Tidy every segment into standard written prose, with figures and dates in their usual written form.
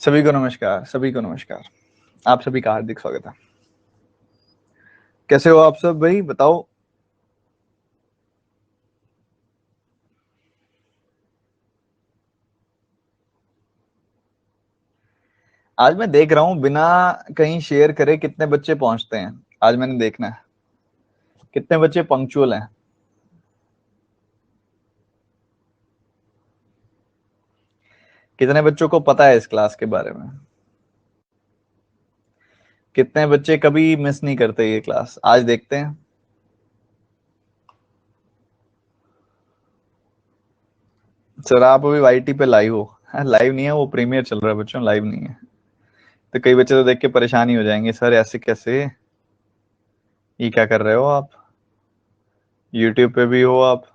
सभी को नमस्कार, सभी को नमस्कार। आप सभी का हार्दिक स्वागत है। कैसे हो आप सब भाई बताओ? आज मैं देख रहा हूँ बिना कहीं शेयर करे कितने बच्चे पहुंचते हैं। आज मैंने देखना है कितने बच्चे पंक्चुअल हैं। कितने बच्चों को पता है इस क्लास के बारे में। कितने बच्चे कभी मिस नहीं करते ये क्लास। आज देखते हैं। सर आप अभी वाईटी पे लाइव हो? लाइव नहीं है, वो प्रीमियर चल रहा है बच्चों, लाइव नहीं है। तो कई बच्चे तो देख के परेशान ही हो जाएंगे, सर ऐसे कैसे, ये क्या कर रहे हो आप? यूट्यूब पे भी हो आप?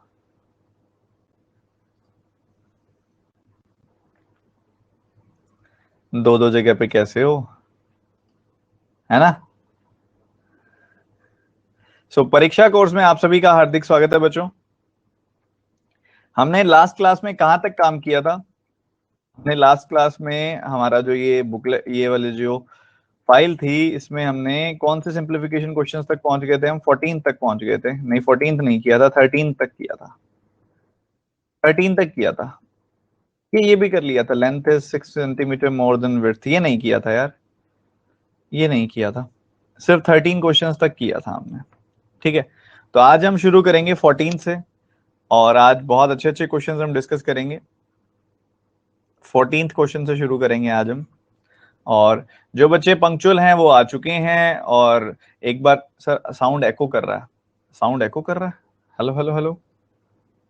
दो दो जगह पे कैसे हो, है ना? परीक्षा कोर्स में आप सभी का हार्दिक स्वागत है बच्चों। हमने लास्ट क्लास में कहां तक काम किया था? हमने लास्ट क्लास में हमारा जो ये बुकलेट, ये वाली जो फाइल थी, इसमें हमने कौन से सिंप्लीफिकेशन क्वेश्चंस तक पहुंच गए थे? हम 14 तक पहुंच गए थे। नहीं, 14 नहीं किया था, 13 तक किया था। 13 तक किया था। ये भी कर लिया था, length is 6 centimetre more than width. ये नहीं किया था यार, ये नहीं किया था। सिर्फ 13 क्वेश्चंस तक किया था हमने। ठीक है, तो आज हम शुरू करेंगे 14 से। और आज बहुत अच्छे अच्छे क्वेश्चंस हम डिस्कस करेंगे। 14th क्वेश्चन से शुरू करेंगे आज हम। और जो बच्चे पंक्चुअल हैं वो आ चुके हैं। और एक बार सर, साउंड एको कर रहा है। साउंड एको कर रहा है। Hello hello hello.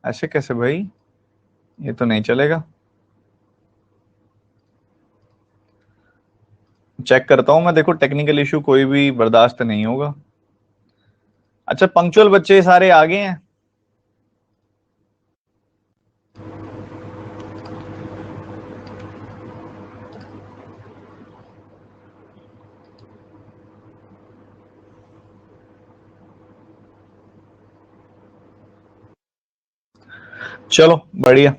ऐसे कैसे भाई? ये तो नहीं चलेगा। चेक करता हूं मैं, देखो टेक्निकल इशू कोई भी बर्दाश्त नहीं होगा। अच्छा, पंक्चुअल बच्चे सारे आ गए हैं। चलो बढ़िया।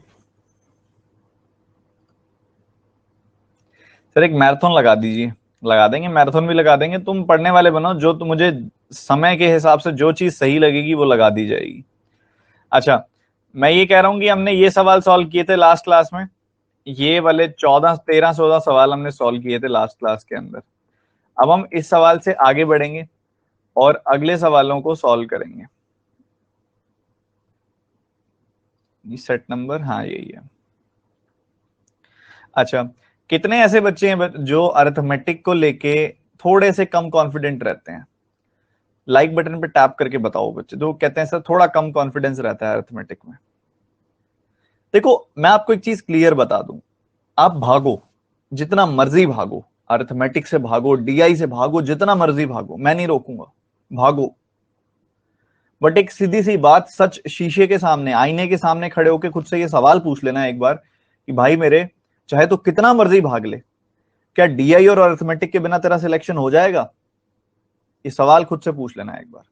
सर एक मैराथन लगा दीजिए। लगा देंगे, मैराथन भी लगा देंगे। तुम पढ़ने वाले बनो, जो तुम मुझे समय के हिसाब से जो चीज सही लगेगी वो लगा दी जाएगी। अच्छा, मैं ये कह रहा हूं कि हमने ये सवाल सॉल्व किए थे लास्ट क्लास में। ये वाले 14 13 16 सवाल हमने सॉल्व किए थे लास्ट क्लास के अंदर। अब हम इस सवाल से आगे बढ़ेंगे और अगले सवालों को सॉल्व करेंगे। ये सेट नंबर, हाँ यही है। अच्छा, कितने ऐसे बच्चे हैं जो अरिथमेटिक को लेके थोड़े से कम कॉन्फिडेंट रहते हैं? लाइक बटन पे टैप करके बताओ बच्चे जो कहते हैं सर थोड़ा कम कॉन्फिडेंस रहता है अरिथमेटिक में। देखो, मैं आपको एक चीज क्लियर बता दूं। आप भागो, जितना मर्जी भागो, अरिथमेटिक से भागो, डीआई से भागो, जितना मर्जी भागो, मैं नहीं रोकूंगा। भागो। बट एक सीधी सी बात, सच शीशे के सामने, आईने के सामने खड़े होकर खुद से ये सवाल पूछ लेना एक बार कि भाई मेरे, चाहे तो कितना मर्जी भाग ले, क्या डीआई और अरिथमेटिक के बिना तेरा सिलेक्शन हो जाएगा? ये सवाल खुद से पूछ लेना एक बार।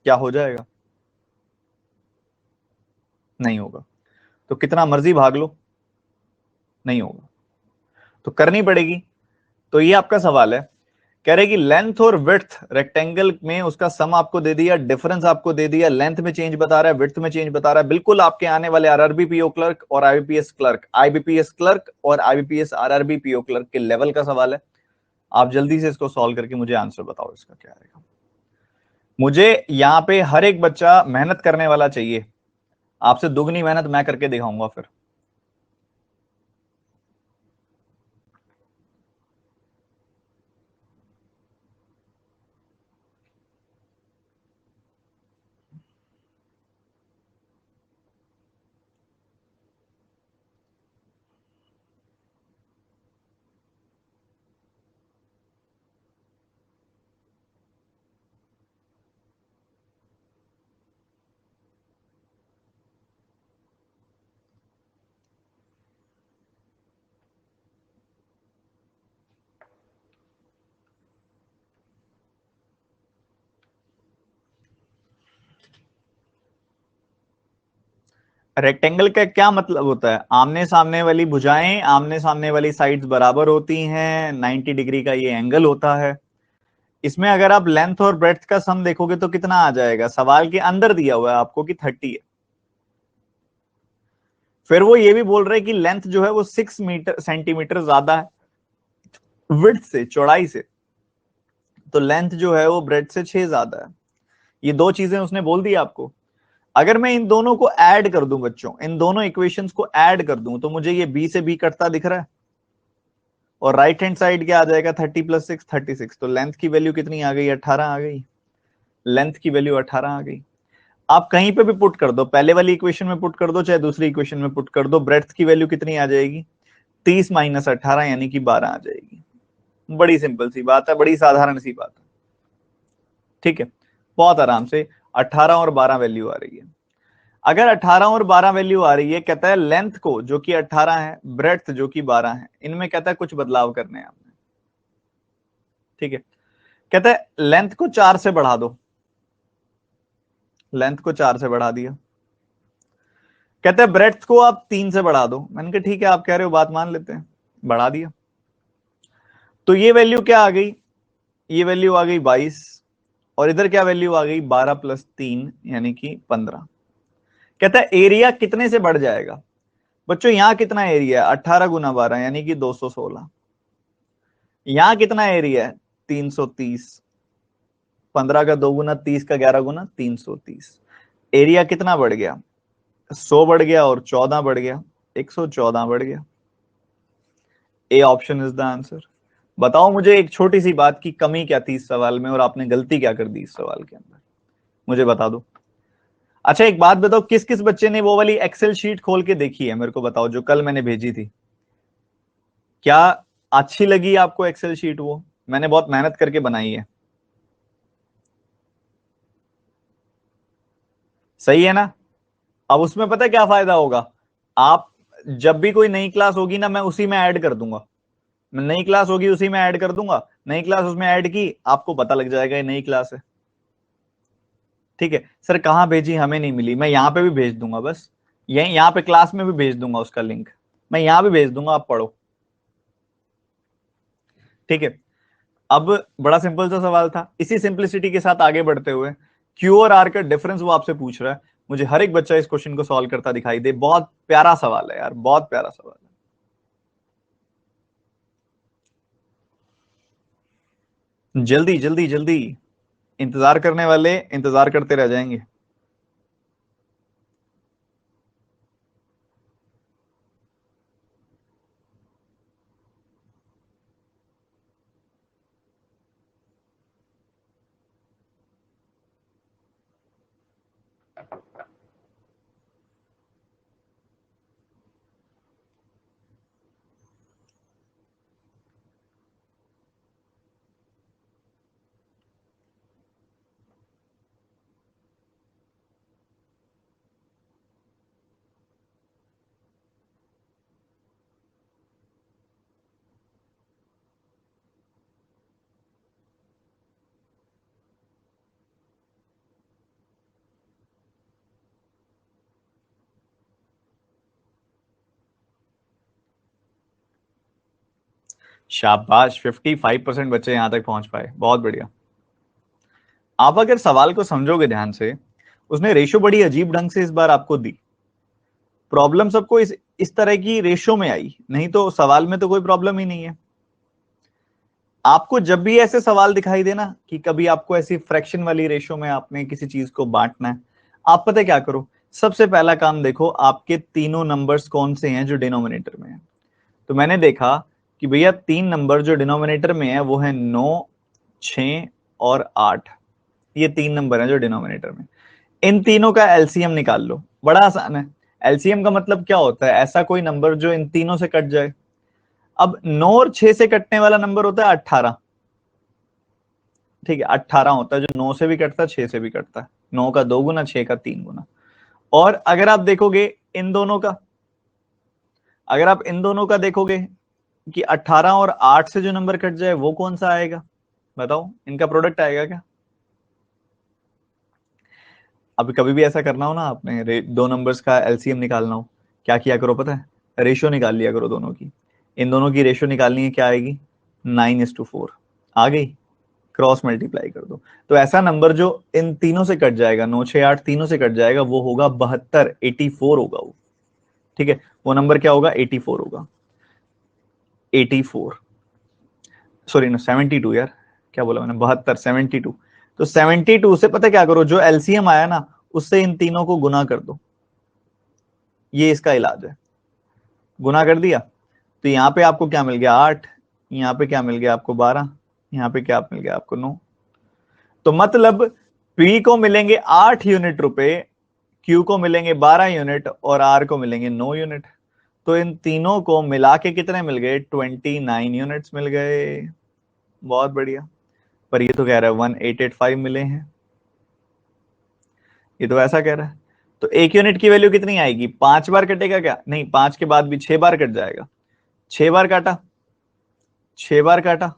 क्या हो जाएगा? नहीं होगा। तो कितना मर्जी भाग लो, नहीं होगा। तो करनी पड़ेगी। तो ये आपका सवाल है। कह रहे कि लेंथ और विड्थ रेक्टेंगल में उसका सम आपको दे दिया, डिफरेंस आपको दे दिया, लेंथ में चेंज बता रहा है, विड्थ में चेंज बता रहा है। बिल्कुल आपके आने वाले आरआरबी पीओ क्लर्क और आईबीपीएस क्लर्क, आईबीपीएस क्लर्क और आईबीपीएस आरआरबी पीओ क्लर्क के लेवल का सवाल है। आप जल्दी से इसको सॉल्व करके मुझे आंसर बताओ इसका क्या आएगा। मुझे यहां पे हर एक बच्चा मेहनत करने वाला चाहिए। आपसे दुगनी मेहनत मैं करके दिखाऊंगा फिर। रेक्टेंगल का क्या मतलब होता है? आमने सामने वाली भुजाएं, आमने सामने वाली साइड्स बराबर होती हैं, 90 डिग्री का ये एंगल होता है। इसमें अगर आप लेंथ और ब्रेड्थ का सम देखोगे तो कितना आ जाएगा? सवाल के अंदर दिया हुआ है आपको कि 30 है। फिर वो ये भी बोल रहे हैं कि लेंथ जो है वो 6 सेंटीमीटर ज्यादा है विड्थ से, चौड़ाई से, तो लेंथ जो है वो ब्रेड्थ से 6 ज्यादा है। ये दो चीजें उसने बोल दी आपको। अगर मैं इन दोनों को ऐड कर दूं बच्चों, इन दोनों इक्वेशंस को ऐड कर दूं, तो मुझे ये बी से बी कटता दिख रहा है, और राइट हैंड साइड क्या आ जाएगा? 30 + 6 36। तो लेंथ की वैल्यू कितनी आ गई? 18 आ गई। लेंथ की वैल्यू 18 आ गई। आप कहीं पे भी पुट कर दो, पहले वाली इक्वेशन में पुट कर दो चाहे दूसरी इक्वेशन में पुट कर दो, ब्रेड्थ की वैल्यू कितनी आ जाएगी? 30 - 18 यानी कि 12 आ जाएगी। बड़ी सिंपल सी बात है, बड़ी साधारण सी बात है। ठीक है, बहुत आराम से 18 और 12 वैल्यू आ रही है। अगर 18 और 12 वैल्यू आ रही है, कहता है लेंथ को जो कि 18 है, ब्रेड्थ जो कि 12 है, इनमें कहता है कुछ बदलाव करने हैं आपने। ठीक है, कहता है लेंथ को 4 से बढ़ा दो। लेंथ को 4 से बढ़ा दिया। कहते हैं ब्रेड्थ को आप 3 से बढ़ा दो। मैंने कहा ठीक है, आप कह रहे हो, बात मान लेते हैं, बढ़ा दिया। तो ये वैल्यू क्या आ गई? ये वैल्यू आ गई 22, और इधर क्या वैल्यू आ गई? 12 + 3 यानी कि 15। कहता है एरिया कितने से बढ़ जाएगा? बच्चों यहां कितना एरिया है? 18 × 12 यानी कि 216। यहां कितना एरिया है? 330। 15 का 2 गुना, 30 का 11 गुना, 330। एरिया कितना बढ़ गया? 100 बढ़ गया, और 14 बढ़ गया, 114 बढ़ गया। A option is the answer. बताओ मुझे एक छोटी सी बात की कमी क्या थी इस सवाल में, और आपने गलती क्या कर दी इस सवाल के अंदर, मुझे बता दो। अच्छा एक बात बताओ, किस किस बच्चे ने वो वाली एक्सेल शीट खोल के देखी है? मेरे को बताओ, जो कल मैंने भेजी थी। क्या अच्छी लगी आपको एक्सेल शीट? वो मैंने बहुत मेहनत करके बनाई है। सही है ना? अब उसमें पता है क्या फायदा होगा? आप जब भी कोई नई क्लास होगी ना, मैं उसी में ऐड कर दूंगा। मैं नई क्लास होगी उसी में ऐड कर दूंगा। नई क्लास उसमें ऐड की, आपको पता लग जाएगा ये नई क्लास है। ठीक है सर, कहां भेजी? हमें नहीं मिली। मैं यहां पे भी भेज दूंगा, बस यही यहां पे क्लास में भी भेज दूंगा उसका लिंक। मैं यहां भी भेज दूंगा, आप पढ़ो। ठीक है, अब बड़ा सिंपल सा सवाल था। इसी सिंपलिसिटी के साथ आगे बढ़ते हुए, क्यू और आर का डिफरेंस वो आपसे पूछ रहा है। मुझे हर एक बच्चा इस क्वेश्चन को सॉल्व करता दिखाई दे। बहुत प्यारा सवाल है यार, बहुत प्यारा सवाल है। जल्दी जल्दी जल्दी, इंतजार करने वाले इंतजार करते रह जाएंगे। शाबाश, 55% बच्चे यहां तक पहुंच पाए, बहुत बढ़िया। आप अगर सवाल को समझोगे ध्यान से, उसने रेशो बड़ी अजीब ढंग से इस बार आपको दी। प्रॉब्लम सबको इस तरह की रेशो में आई, नहीं तो सवाल में तो कोई प्रॉब्लम ही नहीं है। आपको जब भी ऐसे सवाल दिखाई देना कि कभी आपको ऐसी फ्रैक्शन वाली रेशो में आपने किसी चीज को बांटना है, आप पता क्या करो? सबसे पहला काम देखो, आपके तीनों नंबर्स कौन से हैं जो डिनोमिनेटर में है। तो मैंने देखा कि भैया 3 नंबर जो डिनोमिनेटर में है वो है 9, 6 और 8। ये 3 नंबर हैं जो डिनोमिनेटर में। इन तीनों का एलसीएम निकाल लो, बड़ा आसान है। एलसीएम का मतलब क्या होता है? ऐसा कोई नंबर जो इन तीनों से कट जाए। अब 9 और 6 से कटने वाला नंबर होता है 18। ठीक है, 18 होता है जो 9 से भी कटता है, 6 से भी कटता है। 9 का 2 गुना, 6 का 3 गुना। और अगर आप देखोगे इन दोनों का, अगर आप इन दोनों का देखोगे कि 18 और 8 से जो नंबर कट जाए वो कौन सा आएगा? बताओ, इनका प्रोडक्ट आएगा क्या? अब कभी भी ऐसा करना हो ना, आपने दो नंबर्स का एलसीएम निकालना हो, क्या किया करो पता है, रेशियो निकाल लिया करो दोनों की। इन दोनों की रेशियो निकालनी है, क्या आएगी, 9:4 आ गई, क्रॉस मल्टीप्लाई कर दो। तो ऐसा नंबर जो इन तीनों से कट जाएगा, 9, 6, 8 तीनों से कट जाएगा, वो होगा 72, 84 होगा वो। ठीक है, वो नंबर क्या होगा, 84 होगा, 84, सॉरी ना 72 यार, क्या बोला मैंने, 72, 72। तो 72 से पता क्या करो, जो एलसीएम आया ना उससे इन तीनों को गुना कर दो, ये इसका इलाज है। गुना कर दिया तो यहाँ पे आपको क्या मिल गया, 8, यहाँ पे क्या मिल गया आपको 12, यहाँ पे क्या मिल गया आपको 9। तो मतलब पी को मिलेंगे 8 यूनिट रुपए, क्यू को मिलेंगे 12 यूनिट और आर को मिलेंगे 9 यूनिट। तो इन तीनों को मिला के कितने मिल गए, 29 यूनिट्स मिल गए। बहुत बढ़िया। पर ये तो कह रहा है 1885 मिले हैं, ये तो ऐसा कह रहा है। तो एक यूनिट की वैल्यू कितनी आएगी, 5 बार कटेगा क्या, नहीं 5 के बाद भी 6 बार कट जाएगा, 6 बार काटा, 6 बार काटा,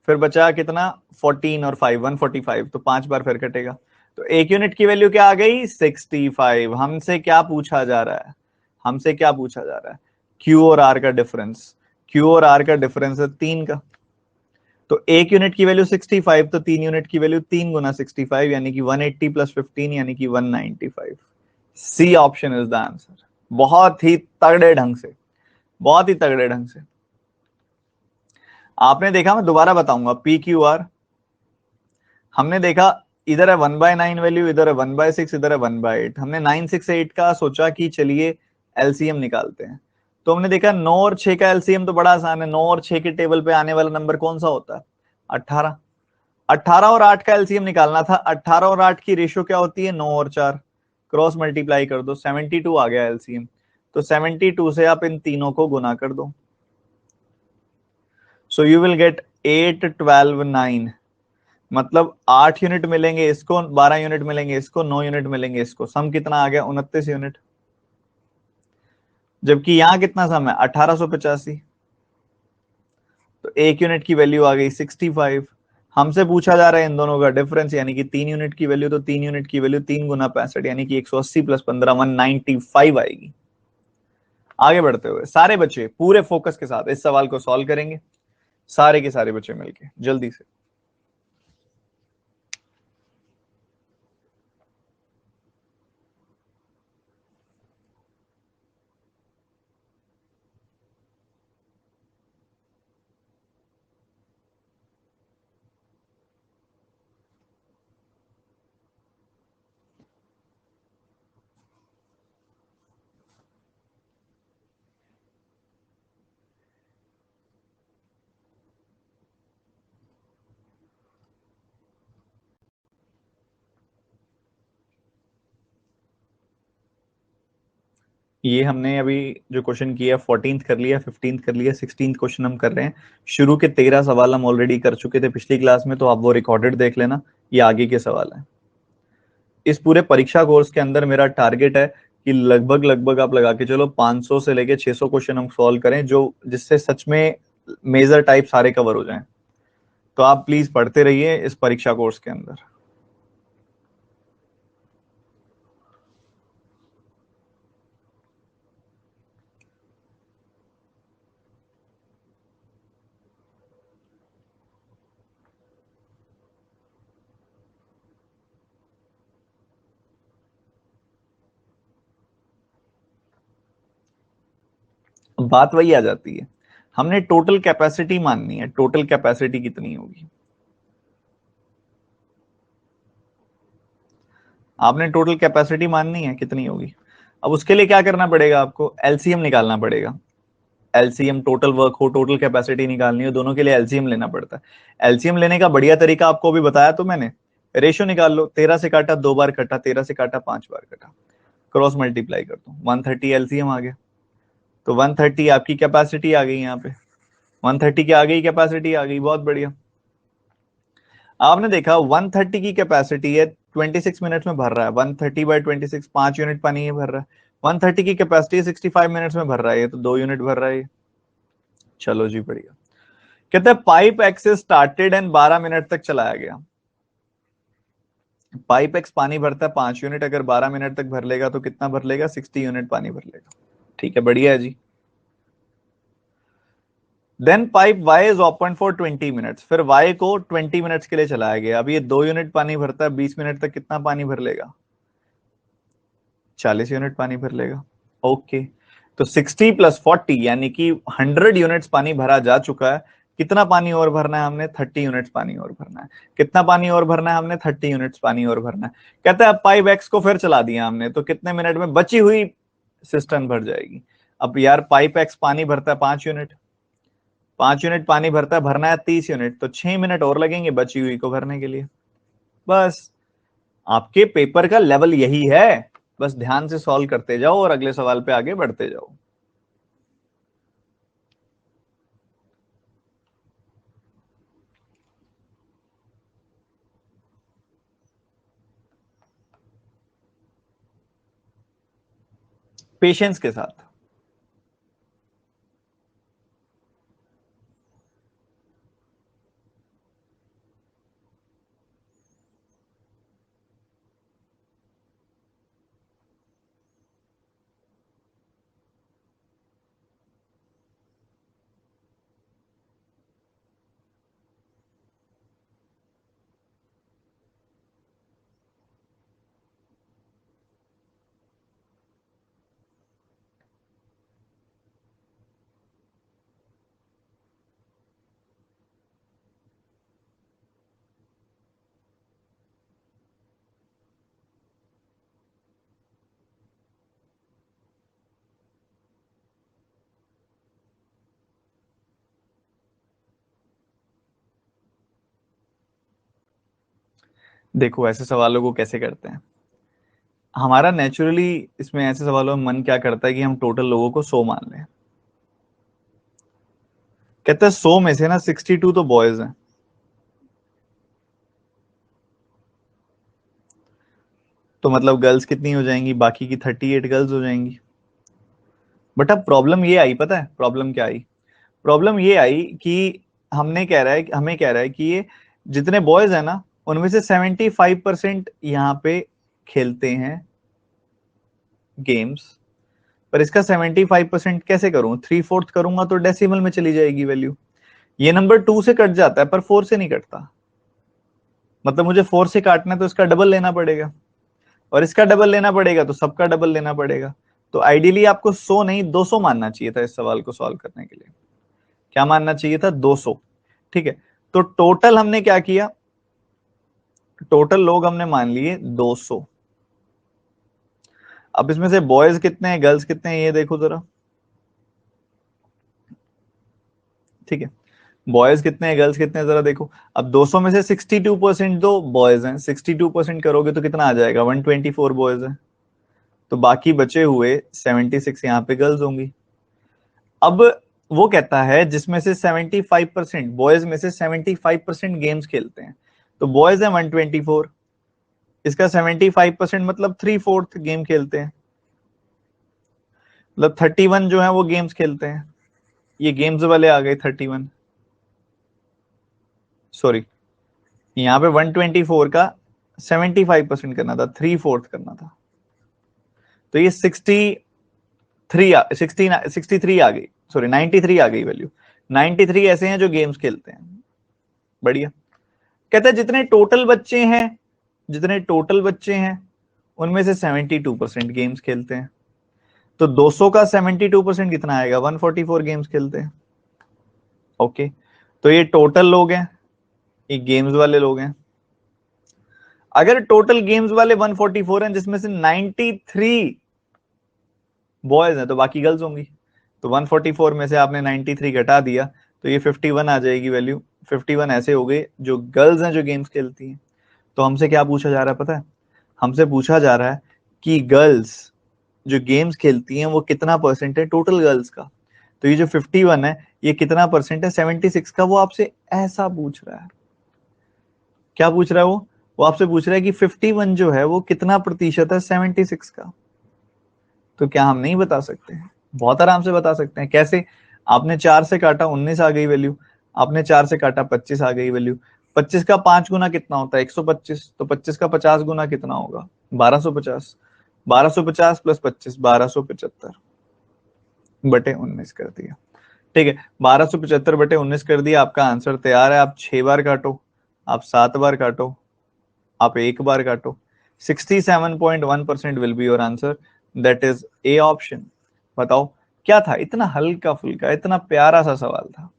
फिर बचा कितना 14 और 5 145, तो 5 बार फिर कटेगा। तो एक यूनिट की वैल्यू क्या आ गई, 65। हमसे क्या पूछा जा रहा है, हमसे क्या पूछा जा रहा है, क्यू और आर का डिफरेंस। क्यू और आर का डिफरेंस है 3 का। तो एक यूनिट की वैल्यू 65, तो 3 यूनिट की वैल्यू 3 गुना 65 यानी कि 180 प्लस 15 यानी कि 195। C option is the answer. बहुत ही तगड़े ढंग से, बहुत ही तगड़े ढंग से आपने देखा। मैं दोबारा बताऊंगा, पी क्यू आर हमने देखा, इधर है 1/9 वैल्यू, इधर है 1/6, इधर है 1/8। हमने 9, 6, 8 का सोचा कि चलिए एलसीएम निकालते हैं। तो हमने देखा 9 और 6 का एलसीएम तो बड़ा आसान है, 9 और 6 के टेबल पे आने वाला नंबर कौन सा होता है, 18। 18 और 8 का एलसीएम निकालना था, 18 और 8 की रेशियो क्या होती है, 9 और 4, क्रॉस मल्टीप्लाई कर दो, 72 आ गया एलसीएम। तो 72 से आप इन तीनों को गुना कर दो, सो यू विल गेट 8, 12, 9। मतलब 8 यूनिट मिलेंगे इसको, 12 यूनिट मिलेंगे इसको, 9 यूनिट मिलेंगे इसको, सम कितना आ गया, 29 यूनिट। जबकि यहां कितना सम है, 1885। तो एक यूनिट की वैल्यू आ गई 65। हमसे पूछा जा रहा है इन दोनों का डिफरेंस, यानी कि 3 यूनिट की वैल्यू, तो 3 यूनिट की वैल्यू 3 गुना 65 यानी कि 180 प्लस 15 195 आएगी। आगे बढ़ते हुए सारे बच्चे पूरे फोकस के साथ इस सवाल को सॉल्व करेंगे, सारे के सारे बच्चे मिलके जल्दी से। ये हमने अभी जो क्वेश्चन किया 14th कर लिया, 15th कर लिया, 16th क्वेश्चन हम कर रहे हैं। शुरू के 13 सवाल हम ऑलरेडी कर चुके थे पिछली क्लास में, तो आप वो रिकॉर्डेड देख लेना, ये आगे के सवाल हैं। इस पूरे परीक्षा कोर्स के अंदर मेरा टारगेट है कि लगभग लगभग आप लगा के चलो 500 से लेके 600 क्वेश्चन हम सॉल्व करें, जो जिससे सच में मेजर टाइप सारे कवर हो जाएं। तो आप प्लीज पढ़ते रहिए इस परीक्षा कोर्स के अंदर। बात वही आ जाती है, हमने टोटल कैपेसिटी माननी है, टोटल कैपेसिटी कितनी होगी, आपने टोटल कैपेसिटी माननी है कितनी होगी। अब उसके लिए क्या करना पड़ेगा, आपको एलसीएम निकालना पड़ेगा। एलसीएम, टोटल वर्क हो, टोटल कैपेसिटी निकालनी हो, दोनों के लिए एलसीएम लेना पड़ता है। एलसीएम लेने का बढ़िया तरीका आपको भी बताया तो मैंने, रेशियो निकाल लो, 13 से काटा 2 बार कटा, 13 से काटा 5 बार कटा, क्रॉस मल्टीप्लाई कर दो, 130 एलसीएम आ गया। तो 130 आपकी कैपेसिटी आ गई, यहाँ पे 130 की आ गई, कैपेसिटी आ गई, बहुत बढ़िया। आपने देखा 130 की कैपेसिटी है, 26 मिनट्स में भर रहा है, 130/26 5 यूनिट पानी है भर रहा है। 130 की कैपेसिटी 65 मिनट्स में भर रहा है, ये तो 2 यूनिट भर रहा है। चलो जी बढ़िया। कहते हैं pipe access started and 12 minute तक चलाया गया। पाइप एक्स पानी भरता है 5 यूनिट, अगर 12 मिनट तक भर लेगा तो कितना भर लेगा? 60 यूनिट पानी भर लेगा। ठीक है, बढ़िया है जी। Then pipe Y is open for 20 minutes, फिर वाई को 20 मिनट्स के लिए चलाया गया। अब ये 2 यूनिट पानी भरता है, 20 मिनट तक कितना पानी भर लेगा? 40 यूनिट पानी भर लेगा। ओके, तो 60 + 40 यानी कि 100 यूनिट्स पानी भरा जा चुका है। कितना पानी और भरना है हमने? 30 यूनिट्स पानी और भरना है। कितना पानी और भरना है हमने? 30 यूनिट्स पानी और भरना है। कहता है अब पाइप एक्स को फिर चला दिया हमने, तो कितने मिनट में बची हुई सिस्टम भर जाएगी? अब यार पाइप एक्स पानी भरता है 5 यूनिट, 5 यूनिट पानी भरता है, भरना है 30 यूनिट, तो 6 मिनट और लगेंगे बची हुई को भरने के लिए। बस आपके पेपर का लेवल यही है, बस ध्यान से सॉल्व करते जाओ और अगले सवाल पे आगे बढ़ते जाओ। पेशेंस के साथ। देखो ऐसे सवालों को कैसे करते हैं, हमारा नेचुरली इसमें ऐसे सवालों में मन क्या करता है कि हम टोटल लोगों को 100 मान लें। कहते हैं 100 में से ना 62 तो बॉयज हैं, तो मतलब गर्ल्स कितनी हो जाएंगी? बाकी की 38 गर्ल्स हो जाएंगी। बट अब प्रॉब्लम ये आई, पता है प्रॉब्लम क्या आई? प्रॉब्लम ये आई कि हमें कह रहा है कि ये जितने बॉयज है ना, उनमें से 75% यहाँ पे खेलते हैं गेम्स। पर इसका 75% कैसे करूं? 3/4 करूंगा तो डेसिमल में चली जाएगी वैल्यू। ये नंबर 2 से कट जाता है पर 4 से नहीं कटता, मतलब मुझे 4 से काटना है तो इसका डबल लेना पड़ेगा, और इसका डबल लेना पड़ेगा तो सबका डबल लेना पड़ेगा। तो आइडियली आपको 100 नहीं 200 मानना चाहिए था इस सवाल को सॉल्व करने के लिए। क्या मानना चाहिए था? 200। ठीक है, तो टोटल हमने क्या किया? टोटल लोग हमने मान लिए 200। अब इसमें से बॉयज कितने हैं, गर्ल्स कितने हैं, ये देखो जरा। ठीक है, बॉयज कितने हैं, गर्ल्स कितने हैं, जरा देखो। अब 200 में से 62% तो बॉयज हैं, 62% करोगे तो कितना आ जाएगा? 124 बॉयज हैं, तो बाकी बचे हुए 76 यहाँ पे गर्ल्स होंगी। अब वो कहता है जिसमें से 75% बॉयज में से 75% गेम्स खेलते हैं, तो बॉयज है 124, इसका 75% मतलब 3/4 गेम खेलते हैं, मतलब 31 जो है वो गेम्स खेलते हैं। ये गेम्स वाले आ गए 31, सॉरी यहाँ पे 124 का 75% करना था, 3/4 करना था, तो ये 63 आ गई, सॉरी 93 आ गई वैल्यू। 93 ऐसे हैं जो गेम्स खेलते हैं। बढ़िया। कहता है जितने टोटल बच्चे हैं उनमें से 72% गेम्स खेलते हैं, तो 200 का 72% कितना आएगा? 144 गेम्स खेलते हैं। ओके, तो ये टोटल लोग हैं, ये गेम्स वाले लोग हैं। अगर टोटल गेम्स वाले 144 हैं जिसमें से 93 बॉयज हैं, तो बाकी गर्ल्स होंगी, तो 144 में से आपने 93 घटा दिया तो ये 51 आ जाएगी वैल्यू। 51 ऐसे हो गए जो गर्ल्स हैं जो गेम्स खेलती हैं। तो हमसे क्या पूछा जा रहा है पता है? हमसे पूछा जा रहा है कि गर्ल्स जो गेम्स खेलती हैं वो कितना परसेंट है टोटल गर्ल्स का। तो ये जो 51 है ये कितना परसेंट है 76 का, वो आपसे ऐसा पूछ रहा है। क्या पूछ रहा है वो आपसे पूछ रहा है कि 51 जो है वो कितना प्रतिशत है 76 का। तो क्या हम नहीं बता सकते हैं? बहुत आराम से बता सकते हैं। कैसे? आपने 4 से काटा 19 आ गई वैल्यू, आपने 4 से काटा 25 आ गई वैल्यू। 25 का 5 गुना कितना होता है? 125। तो 25 का 50 गुना कितना होगा? 1250। 1250 प्लस 25, 1275 बटे 19 कर दिया। ठीक है, 1275 बटे 19 कर दिया। आपका आंसर तैयार है। आप 6 बार काटो, आप 7 बार काटो, आप 1 बार काटो। 67.1% will be your answer, that is A option. बताओ क्या था? इतना हल्का फुल्का, इतना प्यारा सा सवाल था।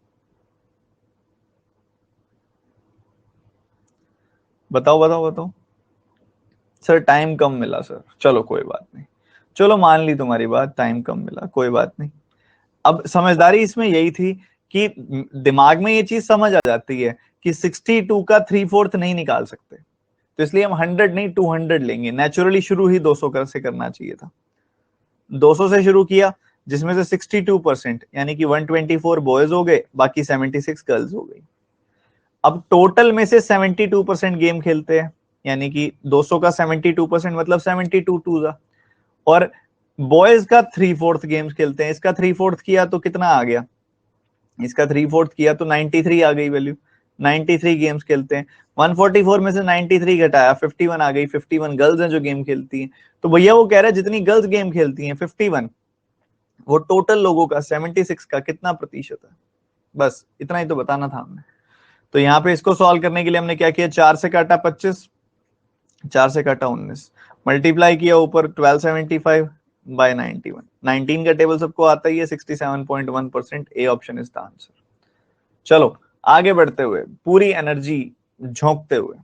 बताओ बताओ बताओ। सर टाइम कम मिला सर। चलो कोई बात नहीं, चलो मान ली तुम्हारी बात, टाइम कम मिला, कोई बात नहीं। अब समझदारी इसमें यही थी कि दिमाग में ये चीज समझ आ जाती है कि 62 का 3/4 नहीं निकाल सकते, तो इसलिए हम 100 नहीं 200 लेंगे। नेचुरली शुरू ही 200 से करना चाहिए था। 200 से शुरू किया, जिसमें से 62% यानी कि 124 बॉयज हो गए, बाकी 76 गर्ल्स हो गई। अब टोटल में से 72% गेम खेलते हैं, यानी कि 200 का 72% मतलब 72 टू जा, और बॉयज का 3/4 गेम्स खेलते हैं। इसका 3/4 किया तो कितना आ गया? इसका 3/4 किया तो 93 आ गई वैल्यू। 93 गेम्स खेलते हैं। 144 में से 93 घटाया, 51 आ गई। 51 गर्ल्स हैं जो गेम खेलती हैं। तो भैया वो कह रहा है जितनी गर्ल्स गेम खेलती हैं 51, वो टोटल लोगों का 76 का कितना प्रतिशत है? बस इतना ही तो बताना था हमने। तो यहाँ पे इसको सॉल्व करने के लिए हमने क्या किया? 4 से काटा 25, 4 से काटा 19, मल्टीप्लाई किया ऊपर 1275 बाय 91। 19 का टेबल सबको आता ही है। 67.1%, A option is the answer. चलो आगे बढ़ते हुए, पूरी एनर्जी झोंकते हुए।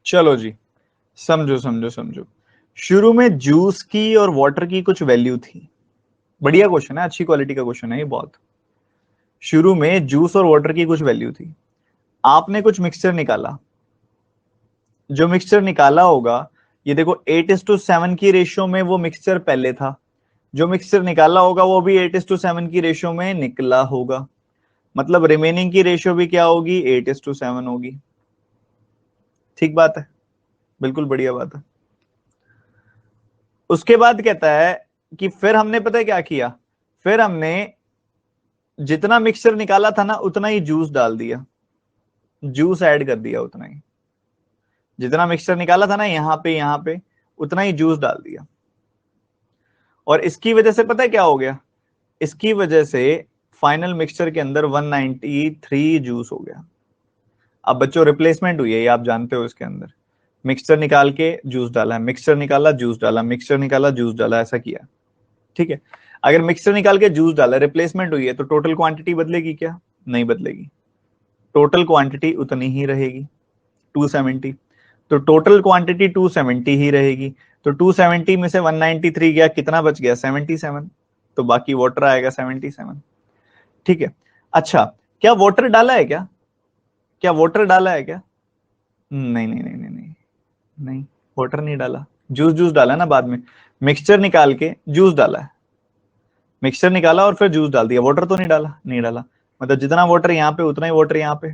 चलो जी, समझो समझो समझो। शुरू में जूस की और वाटर की कुछ वैल्यू थी। बढ़िया क्वेश्चन है, अच्छी क्वालिटी का क्वेश्चन है ये बहुत। शुरू में जूस और वाटर की कुछ वैल्यू थी, आपने कुछ मिक्सचर निकाला। जो मिक्सचर निकाला होगा, ये देखो 8:7 की रेशियो में वो मिक्सचर पहले था। जो मिक्सचर निकाला होगा वो भी 8:7 की रेशियो में निकला होगा। मतलब रिमेनिंग की रेशियो भी क्या होगी? 8:7 होगी। ठीक बात है, बिल्कुल बढ़िया बात है। उसके बाद कहता है कि फिर हमने पता है क्या किया? फिर हमने जितना मिक्सचर निकाला था ना, उतना ही जूस डाल दिया, जूस ऐड कर दिया उतना ही। जितना मिक्सचर निकाला था ना यहाँ पे उतना ही जूस डाल दिया। और इसकी वजह से पता है क्या हो गया? इसकी वजह से फाइनल मिक्सचर के अंदर 193 जूस हो गया। अब बच्चों रिप्लेसमेंट हुई है, ये आप जानते हो। इसके अंदर मिक्सचर निकाल के जूस डाला है, मिक्सचर निकाला जूस डाला, मिक्सचर निकाला जूस डाला, ऐसा किया। ठीक है, अगर मिक्सचर निकाल के जूस डाला, रिप्लेसमेंट हुई है, तो टोटल क्वांटिटी बदलेगी क्या? नहीं बदलेगी, टोटल क्वांटिटी उतनी ही रहेगी। 270, तो टोटल क्वांटिटी 270 ही रहेगी। तो 270 में से 193 गया, कितना बच गया? 77। तो बाकी वाटर आएगा 77। ठीक है। अच्छा, क्या वाटर डाला है क्या? क्या वाटर डाला है क्या? नहीं नहीं नहीं नहीं नहीं नहीं, वाटर नहीं डाला। जूस जूस डाला ना बाद में, मिक्सचर निकाल के जूस डाला है। मिक्सचर निकाला और फिर जूस डाल दिया, वाटर तो नहीं डाला, नहीं डाला। मतलब जितना वाटर यहाँ पे उतना ही वाटर यहाँ पे।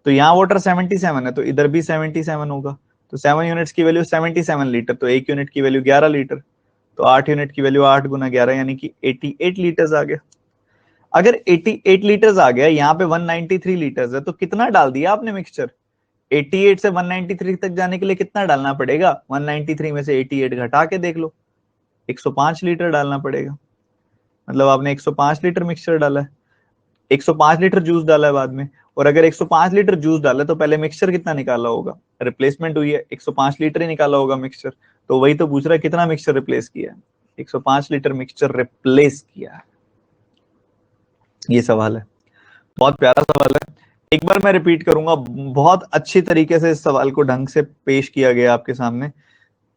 तो यहाँ वाटर 77 है, तो इधर भी 77 होगा। तो 7 यूनिट्स की वैल्यू 77 लीटर, तो 1 यूनिट की वैल्यू 11 लीटर। तो 8 यूनिट की वैल्यू 8 गुना 11 यानी कि 88 लीटर्स आ गया। अगर 88 लीटर्स आ गया, यहाँ पे 193 लीटर्स है, तो कितना डाल दिया आपने मिक्सचर? 88 से 193 तक जाने के लिए कितना डालना पड़ेगा? 193 में से 88 घटा के देख लो, 105 लीटर डालना पड़ेगा। मतलब आपने 105 लीटर मिक्सचर डाला है, 105 लीटर जूस डाला है बाद में। और अगर 105 लीटर जूस डाला तो पहले मिक्सचर कितना निकाला होगा? रिप्लेसमेंट हुई है, 105 लीटर ही निकाला होगा मिक्सचर। तो वही तो पूछ रहा है, कितना मिक्सचर रिप्लेस किया है? 105 लीटर मिक्सचर रिप्लेस किया है। ये सवाल है, बहुत प्यारा सवाल है। एक बार मैं रिपीट करूंगा, बहुत अच्छी तरीके से इस सवाल को ढंग से पेश किया गया आपके सामने।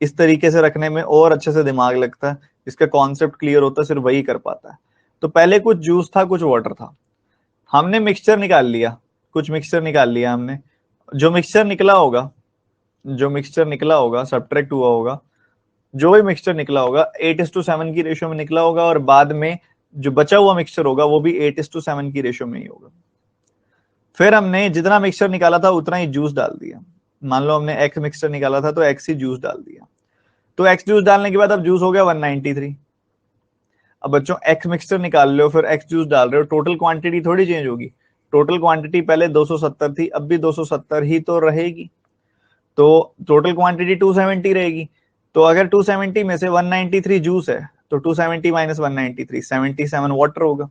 इस तरीके से रखने में और अच्छे से दिमाग लगता है, इसका कॉन्सेप्ट क्लियर होता है, सिर्फ वही कर पाता है। तो पहले कुछ जूस था, कुछ वाटर था, हमने मिक्सचर निकाल लिया, कुछ मिक्सचर निकाल लिया हमने। जो मिक्सचर निकला होगा, जो मिक्सचर निकला होगा, सब्ट्रैक्ट हुआ होगा, जो भी मिक्सचर निकला होगा 8:7 की रेशियो में निकला होगा, और बाद में जो बचा हुआ मिक्सचर होगा वो भी 8:7 की रेशियो में ही होगा। फिर हमने जितना मिक्सचर निकाला था उतना ही जूस डाल दिया। मान लो हमने एक्स मिक्सचर निकाला था तो एक्स ही जूस डाल दिया। तो एक्स जूस डालने के बाद अब जूस हो गया 193। अब बच्चों एक्स मिक्सचर निकाल लो, फिर एक्स जूस डाल रहे हो, टोटल क्वांटिटी थोड़ी चेंज होगी। टोटल क्वांटिटी पहले 270 थी, अब भी 270 ही तो रहेगी। तो टोटल क्वांटिटी 270 रहेगी। तो अगर 270 में से 193 जूस है, तो 270 माइनस 193, 77 वाटर होगा।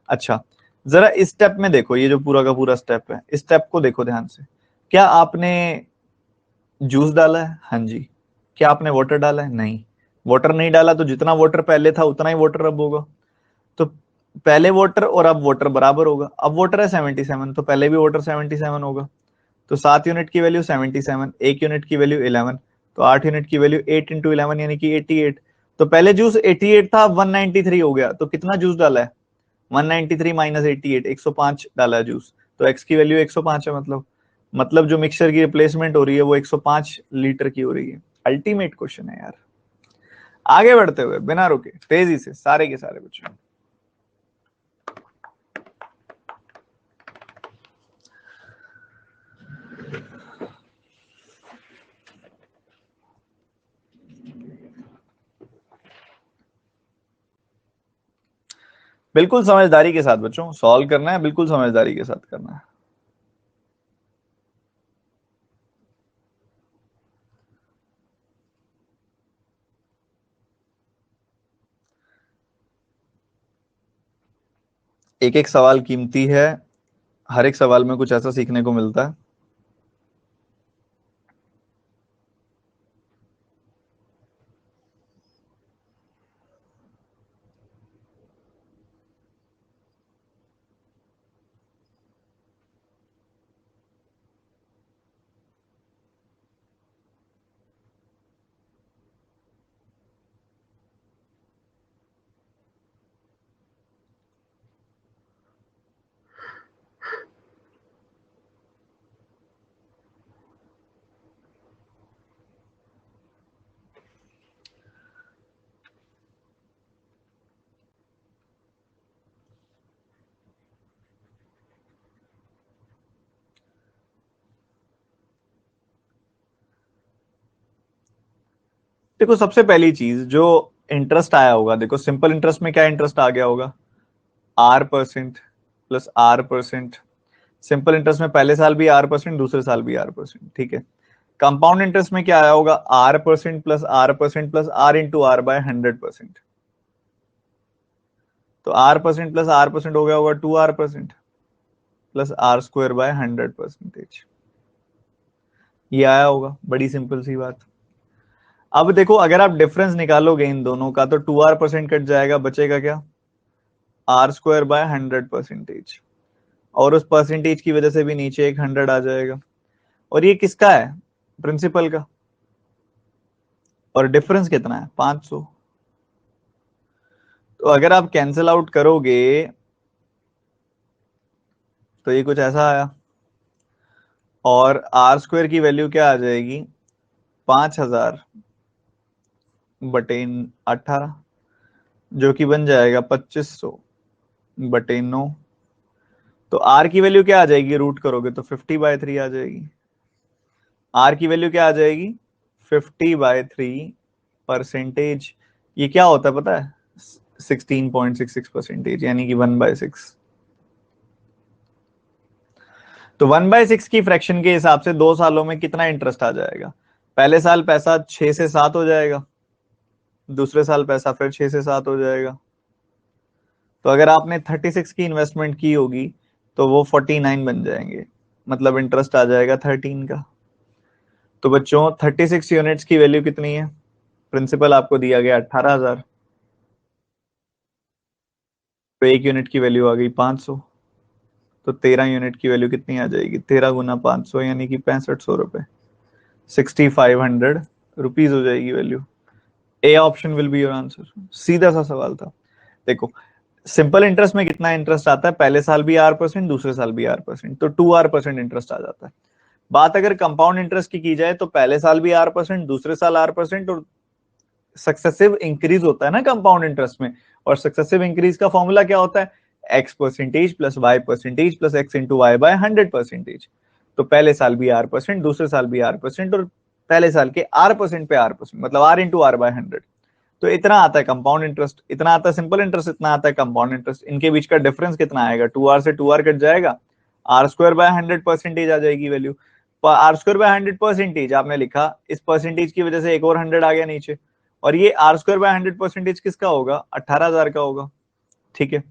अच्छा, जरा इस स्टेप में देखो, ये जो पूरा का पूरा स्टेप है, इस स्टेप को देखो ध्यान से। क्या आपने जूस डाला है? हाँ जी। क्या आपने वाटर डाला है? नहीं, वाटर नहीं डाला, तो जितना वाटर पहले था उतना ही वाटर अब होगा। तो पहले वाटर और अब वाटर बराबर होगा। अब वाटर है 77, तो पहले भी वाटर 77 होगा। तो 7 यूनिट की वैल्यू 77, 1 यूनिट की वैल्यू 11, तो 8 यूनिट की वैल्यू 8 इंटू 11 यानी कि 88। तो पहले जूस 88 था, अब 193 हो गया। तो कितना जूस डाला है? 193 माइनस 88, 105 डाला है जूस। तो एक्स की वैल्यू 105 है। मतलब जो मिक्सचर की रिप्लेसमेंट हो रही है वो 105 लीटर की हो रही है। अल्टीमेट क्वेश्चन है यार। आगे बढ़ते हुए बिना रुके तेजी से सारे के सारे बच्चों, बिल्कुल समझदारी के साथ बच्चों सॉल्व करना है, बिल्कुल समझदारी के साथ करना है। एक एक सवाल कीमती है, हर एक सवाल में कुछ ऐसा सीखने को मिलता है। देखो सबसे पहली चीज जो इंटरेस्ट आया होगा, देखो सिंपल इंटरेस्ट में क्या इंटरेस्ट आ गया होगा? R% plus R%। Simple interest में पहले साल भी R%, दूसरे साल भी R%, ठीक है। कंपाउंड इंटरेस्ट में क्या आया होगा? R% plus R% plus R into R by 100%। तो R% प्लस R% हो गया होगा 2R% plus R square by 100%। ये आया होगा, बड़ी सिंपल सी बात। अब देखो अगर आप डिफरेंस निकालोगे इन दोनों का, तो 2R% कट जाएगा, बचेगा क्या? R square by 100%। और उस परसेंटेज की वजह से भी नीचे एक 100 आ जाएगा। और ये किसका है, प्रिंसिपल का, और डिफरेंस कितना है 500। तो अगर आप कैंसिल आउट करोगे तो ये कुछ ऐसा आया, और आर स्क्वायर की वैल्यू क्या आ जाएगी, 5000 बटे 18, जो कि बन जाएगा 2500 बटे 9। तो आर की वैल्यू क्या आ जाएगी, रूट करोगे तो 50/3 आ जाएगी। आर की वैल्यू क्या आ जाएगी, 50/3 परसेंटेज। ये क्या होता है पता है, 16.66%, यानी कि 1/6। तो 1/6 की फ्रैक्शन के हिसाब से 2 सालों में कितना इंटरेस्ट आ जाएगा, पहले साल पैसा 6 से 7 हो जाएगा, दूसरे साल पैसा फिर 6 से 7 हो जाएगा। तो अगर आपने 36 की इन्वेस्टमेंट की होगी तो वो 49 बन जाएंगे, मतलब इंटरेस्ट आ जाएगा 13 का। तो बच्चों 36 यूनिट्स की वैल्यू कितनी है, प्रिंसिपल आपको दिया गया 18,000, तो एक यूनिट की वैल्यू आ गई 500। तो 13 यूनिट की वैल्यू कितनी आ जाएगी, 13 गुना 500 यानी कि 6500 रुपए, 6500 रुपीज हो जाएगी value. A option will be your answer. सीधा सा सवाल था। देखो सिंपल इंटरेस्ट में कितना इंटरेस्ट आता है, पहले साल भी R%, दूसरे साल भी R%, तो 2R% इंटरेस्ट आ जाता है। बात अगर कंपाउंड इंटरेस्ट की जाए तो पहले साल भी R%, दूसरे साल R%, और सक्सेसिव इंक्रीज होता है ना कंपाउंड इंटरेस्ट में। और सक्सेसिव इंक्रीज का फॉर्मूला क्या होता है, X% plus Y% plus X into Y by 100%। तो पहले साल भी R%, दूसरे साल भी R%, और पहले साल के R% पे R%, मतलब R इंटू R बाय 100। तो इतना आता है कंपाउंड इंटरेस्ट, इतना आता है सिंपल इंटरेस्ट, इतना आता है कंपाउंड इंटरेस्ट। इनके बीच का डिफरेंस कितना आएगा, 2R से 2R कट जाएगा, R² बाय 100% आ जाएगी वैल्यू। R² बाय 100% आपने लिखा, इस परसेंटेज की वजह से एक और 100 आ गया नीचे, और ये R² बाय 100% किसका होगा, 18,000 का होगा। ठीक है,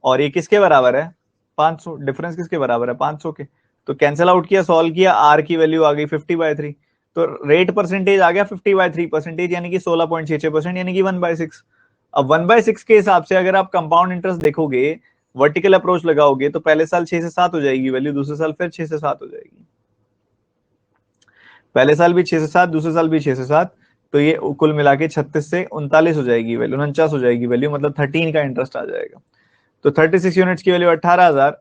और ये किसके बराबर है, 500। डिफरेंस किसके बराबर है, 500 के। तो कैंसिल आउट किया, सॉल्व किया, आर की वैल्यू आ गई 50/3। तो रेट परसेंटेज आ गया 50/3%, यानी कि 16.66%, यानी कि 1/6। अब 1/6 के हिसाब से अगर आप कंपाउंड इंटरेस्ट देखोगे, वर्टिकल अप्रोच लगाओगे, तो पहले साल 6 से 7 हो जाएगी वैल्यू, दूसरे साल फिर 6 से 7 हो जाएगी। पहले साल भी 6 से 7, दूसरे साल भी 6 से 7, तो ये कुल मिला के 36 से 39 हो जाएगी वैल्यू, 49 हो जाएगी वैल्यू, मतलब 13 का इंटरेस्ट आ जाएगा। तो 36 यूनिट्स की वैल्यू 18,000,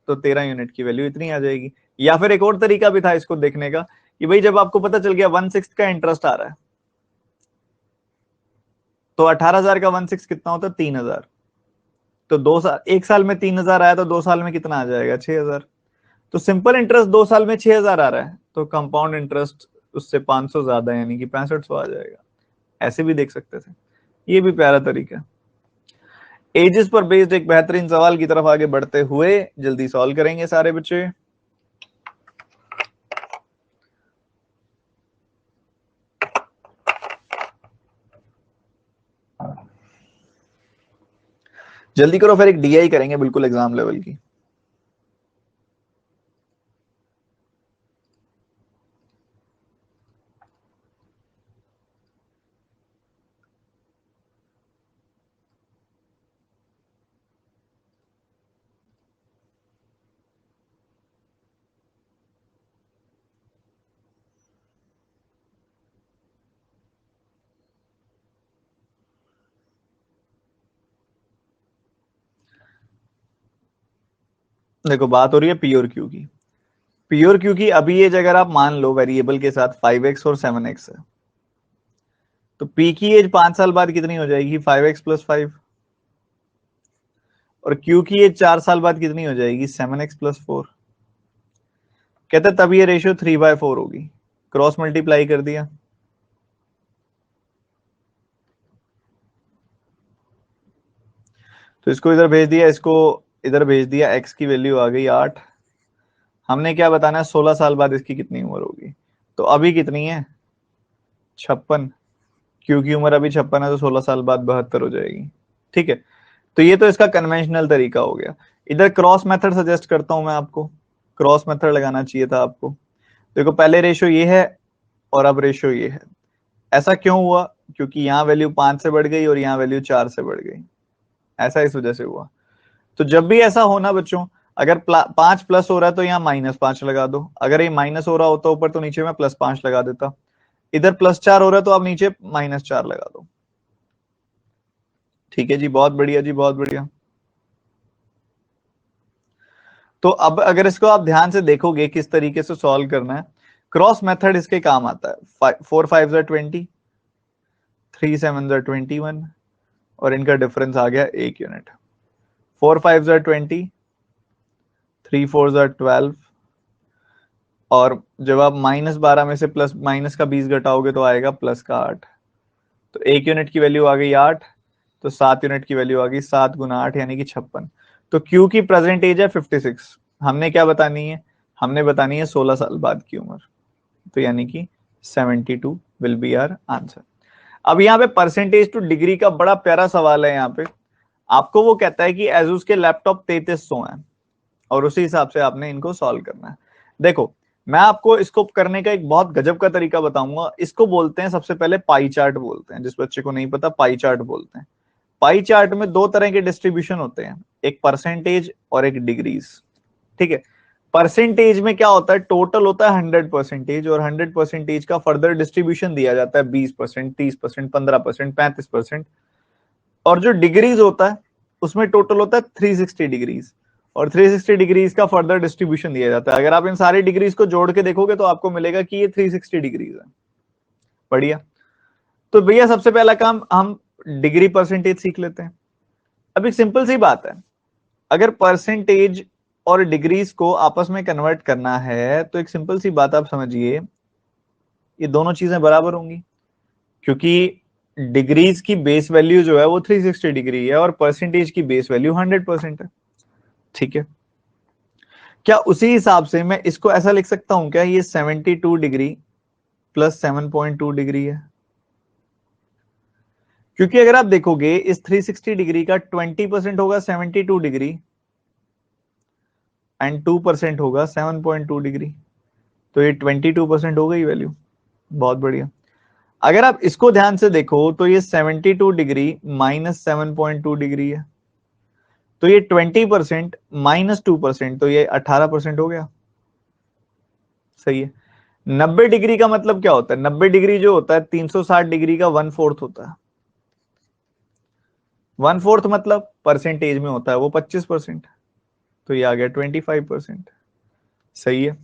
तो 13 यूनिट की वैल्यू इतनी आ जाएगी। या फिर एक और तरीका भी था इसको देखने का, कि भाई जब आपको पता चल गया 1/6 का इंटरेस्ट आ रहा है, तो 18,000 का 1/6 कितना होता है, 3,000। तो 2 साल, एक साल में 3,000 आया, तो 2 साल में कितना आ जाएगा, 6,000। तो सिंपल इंटरेस्ट 2 साल में 6,000 आ रहा है, तो कंपाउंड इंटरेस्ट उससे 500 ज्यादा, यानी कि 6500 आ जाएगा। ऐसे भी देख सकते थे, ये भी प्यारा तरीका। एजेस पर बेस्ड एक बेहतरीन सवाल की तरफ आगे बढ़ते हुए जल्दी सॉल्व करेंगे सारे बच्चे। जल्दी करो, फिर एक डीआई करेंगे बिल्कुल एग्जाम लेवल की। देखो बात हो रही है पी और क्यू की। पी और क्यू की अभी एज अगर आप मान लो वेरिएबल के साथ 5x और 7x है, तो पी की एज 5 साल बाद कितनी हो जाएगी, 5x प्लस 5। और क्यू की एज 4 साल बाद कितनी हो जाएगी, 7x प्लस 4। कहते तब ये रेशियो 3/4 होगी। क्रॉस मल्टीप्लाई कर दिया, तो इसको इधर भेज दिया, इसको इधर भेज दिया, x की वैल्यू आ गई 8। हमने क्या बताना है, 16 साल बाद इसकी कितनी उम्र होगी। तो अभी कितनी है, 56। क्यू की उम्र अभी 56 है, तो 16 साल बाद 72 हो जाएगी। ठीक है, तो ये तो इसका कन्वेंशनल तरीका हो गया। इधर क्रॉस मेथड सजेस्ट करता हूं मैं आपको, क्रॉस मेथड लगाना चाहिए था आपको। देखो पहले रेशियो ये है और अब रेशियो ये है। ऐसा क्यों हुआ, क्योंकि यहाँ वैल्यू 5 से बढ़ गई और यहाँ वैल्यू 4 से बढ़ गई, ऐसा इस वजह से हुआ। तो जब भी ऐसा होना बच्चों, अगर 5 प्लस हो रहा है तो यहाँ -5 लगा दो, अगर ये माइनस हो रहा होता ऊपर तो नीचे में +5 लगा देता, इधर +4 हो रहा है तो आप नीचे -4 लगा दो। ठीक है जी, बहुत बढ़िया जी, बहुत बढ़िया। तो अब अगर इसको आप ध्यान से देखोगे किस तरीके से सॉल्व करना है, क्रॉस मेथड इसके काम आता है। 4 5 20, 3 7 21 और इनका डिफरेंस आ गया 1 यूनिट। 4 5 20, 3 4 12 और जब आप -12 में से प्लस माइनस का 20 घटाओगे तो आएगा प्लस का 8। तो 1 यूनिट की वैल्यू आ गई 8, तो 7 यूनिट की वैल्यू आ गई 7 गुना 8 यानी कि 56। तो Q की प्रेजेंट एज है 56। हमने क्या बतानी है, हमने बतानी है 16 साल बाद की उम्र, तो यानी कि 72 विल बी आवर आंसर। अब यहाँ पे परसेंटेज टू डिग्री का बड़ा प्यारा सवाल है। यहाँ पे आपको वो कहता है कि एजूस के लैपटॉप 3300 हैं और उसी हिसाब से आपने इनको सॉल्व करना है। देखो मैं आपको इसको करने का एक बहुत गजब का तरीका बताऊंगा। इसको बोलते हैं सबसे पहले पाई चार्ट बोलते हैं, जिस बच्चे को नहीं पता पाई चार्ट बोलते हैं। पाई चार्ट में दो तरह के डिस्ट्रीब्यूशन होते हैं, एक परसेंटेज और एक डिग्रीज। ठीक है, परसेंटेज में क्या होता है, टोटल होता है 100% और 100% का फर्दर डिस्ट्रीब्यूशन दिया जाता है 20%, 30%, 15%, 35%। और जो डिग्रीज होता है उसमें टोटल होता है 360 डिग्रीज और 360 डिग्रीज का फर्दर डिस्ट्रीब्यूशन दिया जाता है। अगर आप इन सारी डिग्रीज को जोड़ के देखोगे तो आपको मिलेगा कि ये 360 डिग्रीज है। बढ़िया। तो भैया सबसे पहला काम हम डिग्री परसेंटेज सीख लेते हैं। अब एक सिंपल सी बात है, अगर परसेंटेज और डिग्रीज को आपस में कन्वर्ट करना है तो एक सिंपल सी बात आप समझिए, ये दोनों चीजें बराबर होंगी, क्योंकि डिग्रीज की बेस वैल्यू जो है वो 360 डिग्री है और परसेंटेज की बेस वैल्यू 100% है। ठीक है, क्या उसी हिसाब से मैं इसको ऐसा लिख सकता हूं क्या, ये 72 डिग्री प्लस 7.2 डिग्री है? क्योंकि अगर आप देखोगे इस 360 डिग्री का 20% होगा 72 डिग्री एंड 2% होगा 7.2 डिग्री, तो ये 22% हो गई वैल्यू। बहुत बढ़िया। अगर आप इसको ध्यान से देखो तो ये 72 डिग्री माइनस 7.2 डिग्री है, तो ये 20% माइनस 2%, तो ये 18% हो गया। सही है। 90 डिग्री का मतलब क्या होता है, 90 डिग्री जो होता है 360 डिग्री का 1/4 होता है। 1/4 मतलब परसेंटेज में होता है वो 25%, तो ये आ गया 25%। सही है।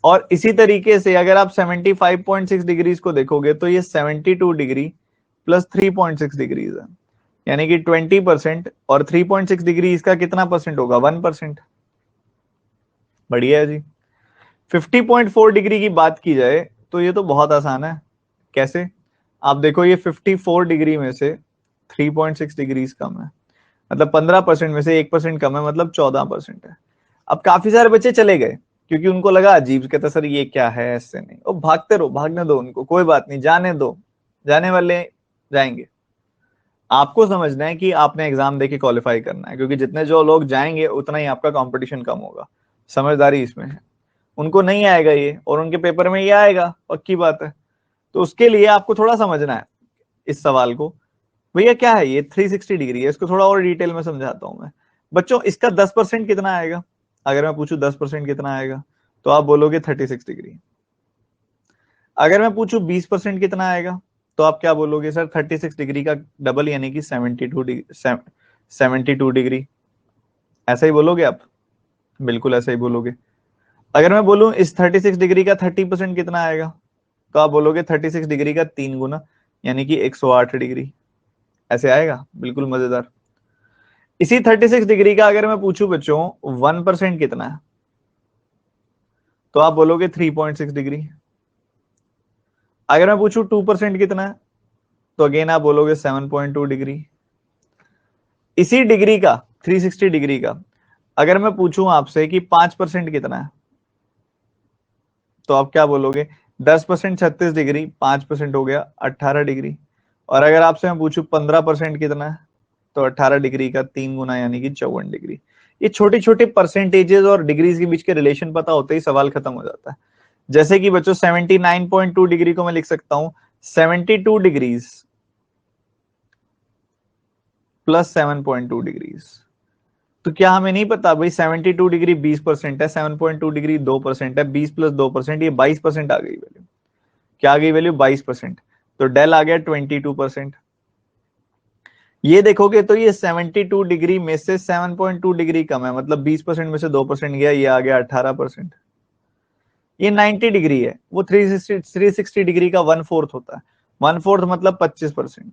और इसी तरीके से अगर आप 75.6 डिग्रीज को देखोगे तो ये 72 डिग्री प्लस 3.6 डिग्रीज है, यानी कि 20% और 3.6 डिग्री इसका कितना परसेंट होगा, 1%। बढ़िया है जी। 50.4 डिग्री की बात की जाए तो ये तो बहुत आसान है। कैसे, आप देखो ये 54 डिग्री में से 3.6 डिग्रीज कम है, मतलब 15% में से 1% कम है, मतलब 14% है। अब काफी सारे बच्चे चले गए क्योंकि उनको लगा अजीब, कहता सर ये क्या है, ऐसे नहीं। और भागते रहो, भागने दो उनको, कोई बात नहीं, जाने दो, जाने वाले जाएंगे। आपको समझना है कि आपने एग्जाम देके क्वालिफाई करना है, क्योंकि जितने जो लोग जाएंगे उतना ही आपका कंपटीशन कम होगा। समझदारी इसमें है। उनको नहीं आएगा ये और उनके पेपर में ये आएगा, पक्की बात है। तो उसके लिए आपको थोड़ा समझना है इस सवाल को। भैया क्या है ये 360 डिग्री है, इसको थोड़ा और डिटेल में समझाता हूं मैं। बच्चों इसका 10% कितना आएगा, अगर मैं पूछूं 10% कितना आएगा तो आप बोलोगे 36 डिग्री। अगर मैं पूछूं 20% कितना आएगा तो आप क्या बोलोगे, सर 36 डिग्री का डबल यानी कि 72 डिग्री, 72 डिग्री। ऐसा ही बोलोगे आप, बिल्कुल ऐसा ही बोलोगे। अगर मैं बोलूं इस 36 डिग्री का 30% कितना आएगा तो आप बोलोगे 36 डिग्री का 3 गुना यानी कि 108 डिग्री। ऐसे आएगा, बिल्कुल मजेदार। इसी 36 डिग्री का अगर मैं पूछूं बच्चों 1% कितना है तो आप बोलोगे 3.6 डिग्री। अगर मैं पूछूं 2% कितना है तो अगेन आप बोलोगे 7.2 डिग्री। इसी डिग्री का 360 डिग्री का अगर मैं पूछूं आपसे कि 5% कितना है तो आप क्या बोलोगे, 10% 36 डिग्री, 5% हो गया 18 डिग्री। और अगर आपसे मैं पूछूं 15% कितना है तो 18 डिग्री का 3 गुना यानी कि 54 डिग्री। ये छोटे छोटे परसेंटेजेस और डिग्रीज के बीच के रिलेशन पता होते ही सवाल खत्म हो जाता है। जैसे कि बच्चों 79.2 डिग्री को मैं लिख सकता हूं 72 डिग्रीज प्लस 7.2 डिग्रीज, तो क्या हमें नहीं पता भाई 72 डिग्री 20% है, 7.2 डिग्री 2% है, 20 प्लस 2%, ये 22% आ गई वैल्यू। क्या आ गई वैल्यू? 22%। तो डेल आ गया 22%। ये देखोगे तो ये 72 डिग्री में से 7.2 डिग्री कम है, मतलब 20% में से 2% गया, ये आ गया 18%। ये 90 डिग्री है, वो 360 डिग्री का 1/4 होता है। 1/4 मतलब 25%।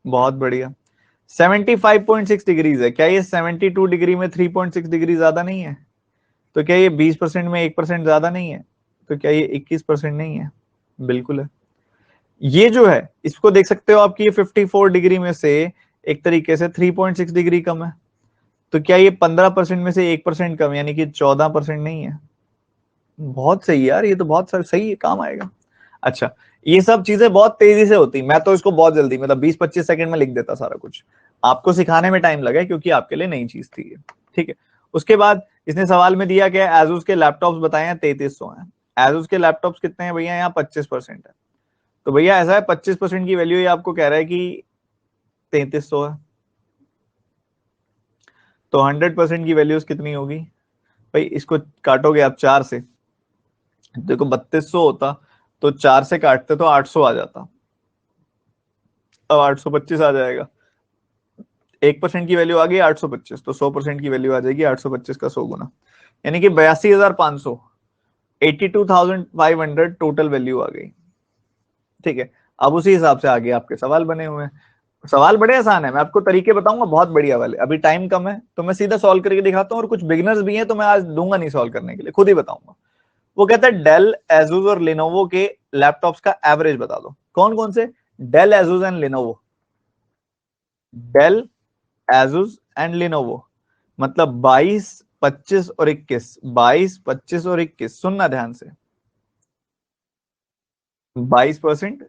बहुत बढ़िया। 75.6 डिग्रीज है, क्या ये 72 डिग्री में 3.6 डिग्री ज्यादा नहीं है? तो क्या ये 20% में 1% ज्यादा नहीं है? तो क्या ये 21% नहीं है? बिल्कुल है। ये जो है इसको देख सकते हो आपकी, ये 54 डिग्री में से एक तरीके से 3.6 डिग्री कम है। तो क्या ये 15% में से 1% कम, यानी कि 14% नहीं है? बहुत सही यार, ये तो बहुत सही है, काम आएगा। अच्छा, ये सब चीजें बहुत तेजी से होती, मैं तो इसको बहुत जल्दी, मतलब 20-25 सेकंड में लिख देता सारा कुछ। आपको सिखाने में टाइम लगा क्योंकि आपके लिए नई चीज थी ये। ठीक है। उसके बाद इसने सवाल में दिया क्या, एजूस के लैपटॉप्स बताए हैं 3300 हैं। एजूस के लैपटॉप्स कितने हैं भैया? यहाँ 25% है। तो भैया ऐसा है 25% की वैल्यू ये आपको कह रहा है कि 3300 है। तो 100% की वैल्यूज कितनी होगी भाई? इसको काटोगे आप 4 से, देखो 3200 होता तो 4 से काटते तो 800 आ जाता, अब 825 आ जाएगा। 1% की वैल्यू आ गई 825, तो 100% की वैल्यू आ जाएगी 825 का 100 गुना, यानी कि 82,500, 82,500 टोटल वैल्यू आ गई। ठीक है। अब उसी हिसाब से आगे आपके सवाल बने हुए हैं। सवाल बड़े आसान है, मैं आपको तरीके बताऊंगा बहुत बढ़िया वाले। अभी टाइम कम है तो मैं सीधा सॉल्व करके दिखाता हूँ, और कुछ बिगिनर्स भी हैं तो मैं आज दूंगा नहीं सॉल्व करने के लिए, खुद ही बताऊंगा। वो कहता है डेल, एसूस और लिनोवो के लैपटॉप्स का एवरेज बता दो। कौन कौन से? Dell, Asus and Lenovo. Dell, Asus and Lenovo, मतलब 22, 25 और 21। 22, 25 और 21, सुनना ध्यान से। 22%,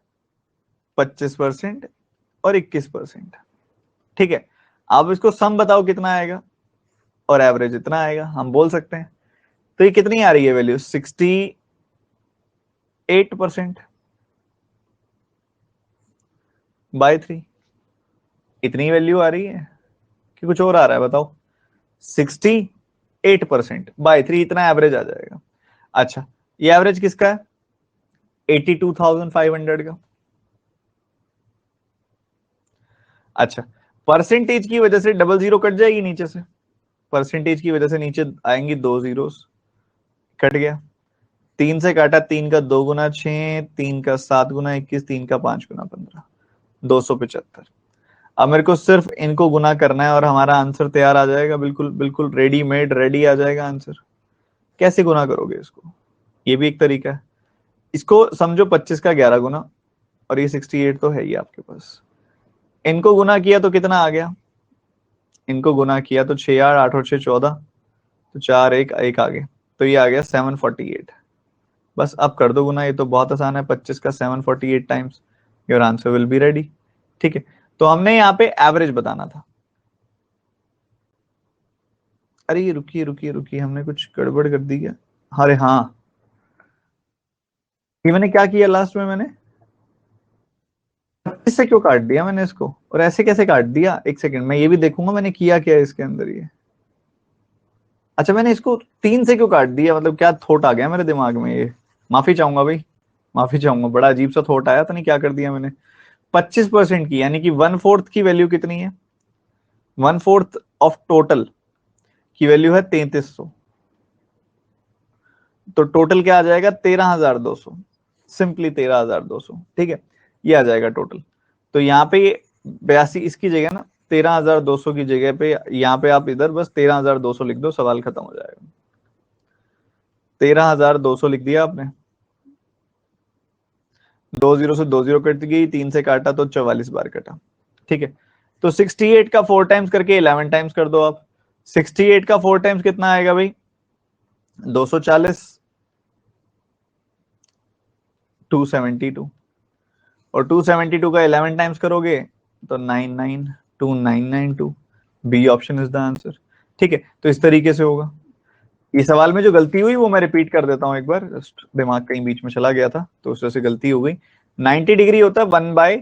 25% और 21%। ठीक है। अब इसको सम बताओ कितना आएगा, और एवरेज इतना आएगा, हम बोल सकते हैं। तो ये कितनी आ रही है वैल्यू? 68% बाय 3। इतनी वैल्यू आ रही है कि कुछ और आ रहा है बताओ? 68% बाय 3, इतना एवरेज आ जाएगा। अच्छा, ये एवरेज किसका है? 82,500 का। अच्छा, परसेंटेज की वजह से डबल जीरो कट जाएगी नीचे से, परसेंटेज की वजह से नीचे आएंगी 2 जीरोस, कट गया। 3 से काटा, 3 का 2 गुना 6, 3 का 7 गुना 21, 3 का 5 गुना 15, 275। अब मेरे को सिर्फ इनको गुना करना है और हमारा आंसर तैयार आ जाएगा, बिल्कुल बिल्कुल रेडीमेड, रेडी आ जाएगा आंसर। कैसे गुना करोगे इसको? ये भी एक तरीका है। इसको समझो 25 का 11 गुना, और ये 68 तो है ही आपके पास। इनको गुना किया तो कितना आ गया? इनको गुना किया तो 6 8 8 और 6 14, तो 4 1 1 आ गए, तो ये आ गया 748। बस अब कर दो गुना, ये तो बहुत आसान है। 25 का 748 times, your answer will be ready. ठीक है। तो हमने यहाँ पे एवरेज बताना था। अरे ये रुकिए रुकिए रुकिए, हमने कुछ गड़बड़ कर दी क्या? अरे हाँ, ये मैंने क्या किया लास्ट में, मैंने 25 से क्यों काट दिया मैंने इसको, और ऐसे कैसे काट दिया? एक सेकंड, मैं ये भी देखूंगा मैंने किया क्या है इसके अंदर ये। अच्छा, मैंने इसको 3 से क्यों काट दिया, मतलब क्या थॉट आ गया मेरे दिमाग में ये? माफी चाहूंगा भाई, माफी चाहूंगा, बड़ा अजीब सा थॉट आया, तो नहीं क्या कर दिया मैंने। 25% की, यानी कि 1/4 की वैल्यू कितनी है? 1/4 ऑफ टोटल की वैल्यू है 3300, तो टोटल क्या आ जाएगा? 13,200, सिंपली 13,200। ठीक है, ये आ जाएगा टोटल। तो यहाँ पे 82 इसकी जगह ना, 13,200 की जगह पे यहाँ पे आप इधर बस 13,200 लिख दो, सवाल खत्म हो जाएगा। 13,200 लिख दिया आपने, 2 जीरो से 2 जीरो कट गई, 3 से काटा तो 44 बार कटा। ठीक है। तो 68 का 4 टाइम्स करके 11 टाइम्स कर दो आप। 68 का 4 टाइम्स कितना आएगा भाई? 240, 272, और 272 का 11 टाइम्स करोगे तो 992992। B option is the answer. ठीक है, तो इस तरीके से होगा। ये सवाल में जो गलती हुई वो मैं रिपीट कर देता हूं एक बार, जस्ट दिमाग कहीं बीच में चला गया था तो उस वजह से गलती हो गई। 90 डिग्री होता है 1 बाय,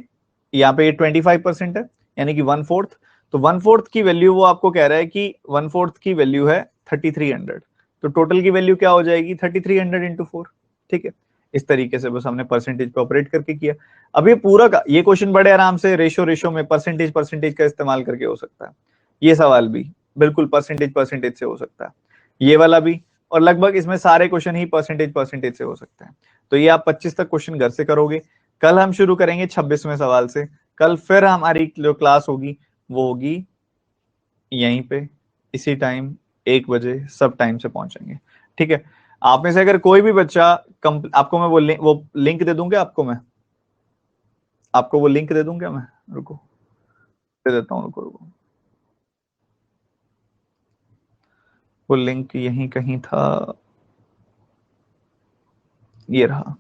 यहाँ पे 25% है, यानी कि 1/4, तो 1/4 की वैल्यू वो आपको कह रहा है कि 1/4 की वैल्यू है 3300, तो टोटल की वैल्यू क्या हो जाएगी 3300 इंटू 4। ठीक है, इस तरीके से बस हमने परसेंटेज पे ऑपरेट करके किया। अब ये पूरा का ये क्वेश्चन बड़े आराम से रेशो में परसेंटेज का इस्तेमाल करके हो सकता है। ये सवाल भी बिल्कुल परसेंटेज से हो सकता है, ये वाला भी, और लगभग इसमें सारे क्वेश्चन ही परसेंटेज से हो सकते हैं। तो ये आप 25 तक क्वेश्चन घर से करोगे। कल हम शुरू करेंगे 26वें सवाल से। कल फिर हमारी जो क्लास होगी वो होगी यहीं पे इसी टाइम 1 बजे, सब टाइम से पहुंचेंगे। ठीक है, आप में से अगर कोई भी बच्चा आपको मैं वो लिंक दे दूंगा, आपको वो लिंक दे दूंगा मैं, रुको दे देता हूँ, रुको वो लिंक यहीं कहीं था, ये रहा।